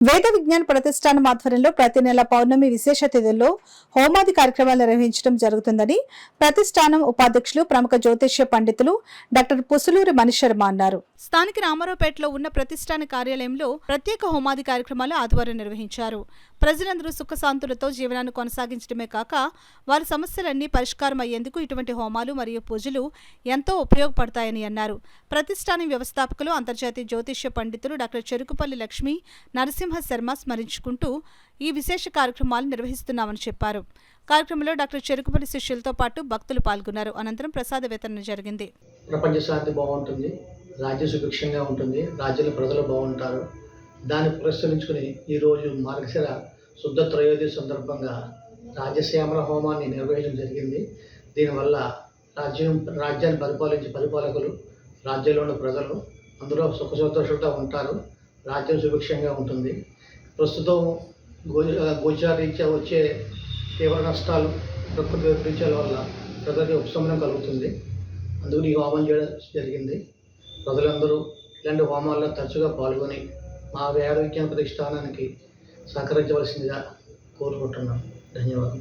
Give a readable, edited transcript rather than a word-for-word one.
వేద విజ్ఞాన ప్రతిష్టానం ఆధ్వర్యంలో ప్రతి నెల పౌర్ణమి విశేష తిథుల్లో హోమాది కార్యక్రమాలు నిర్వహించడం జరుగుతుందని ప్రతిష్టానం ఉపాధ్యక్షులు ప్రముఖ జ్యోతిష్య పండితులు డాక్టర్ పుసులూరి మణిశర్మ అన్నారు. స్థానిక రామారావుపేటలో ఉన్న ప్రతిష్టాన కార్యాలయంలో ప్రత్యేక హోమాది కార్యక్రమాలు ఆదివారం నిర్వహించారు. ప్రజలందరూ సుఖశాంతులతో జీవనాన్ని కొనసాగించడమే కాక వారి సమస్యలన్నీ పరిష్కారం అయ్యేందుకు ఇటువంటి హోమాలు మరియు పూజలు ఎంతో ఉపయోగపడతాయని అన్నారు. ప్రతిష్టానం వ్యవస్థాపకులు అంతర్జాతీయ జ్యోతిష్య పండితులు డాక్టర్ చెరుకుపల్లి లక్ష్మీ నరసింహ శర్మ స్మరించుకుంటూ ఈ విశేష కార్యక్రమాలు నిర్వహిస్తున్నామని చెప్పారు. కార్యక్రమంలో డాక్టర్ చెరుకుపల్లి శిష్యులతో పాటు భక్తులు పాల్గొన్నారు. అనంతరం ప్రసాద వితరణ జరిగింది. ప్రపంచ శాంతి బాగుంటుంది, రాజ్య సుభిక్షంగా ఉంటుంది, రాజ్యంలో ప్రజలు బాగుంటారు. దాన్ని పురస్కరించుకుని ఈరోజు మార్గశిర శుద్ధ త్రయోదశి సందర్భంగా రాజ్యశ్యామల హోమాన్ని నిర్వహించడం జరిగింది. దీనివల్ల రాజ్యాన్ని పరిపాలించే పరిపాలకులు, రాజ్యంలో ఉన్న ప్రజలు అందరూ సుఖ సంతోషంతో ఉంటారు. రాజ్యం సుభిక్షంగా ఉంటుంది. ప్రస్తుతం గోచారీత్యా వచ్చే తీవ్ర నష్టాలు, ప్రకృతి వైపరీత్యాల వల్ల ప్రజలకు ఉపశమనం కలుగుతుంది. అందుకు ఈ హోమం చేయడం జరిగింది. ప్రజలందరూ ఇలాంటి హోమాల్లో తరచుగా పాల్గొని మా వేద విజ్ఞాన ప్రతిష్టానానికి సహకరించవలసిందిగా కోరుకుంటున్నాం. ధన్యవాదాలు.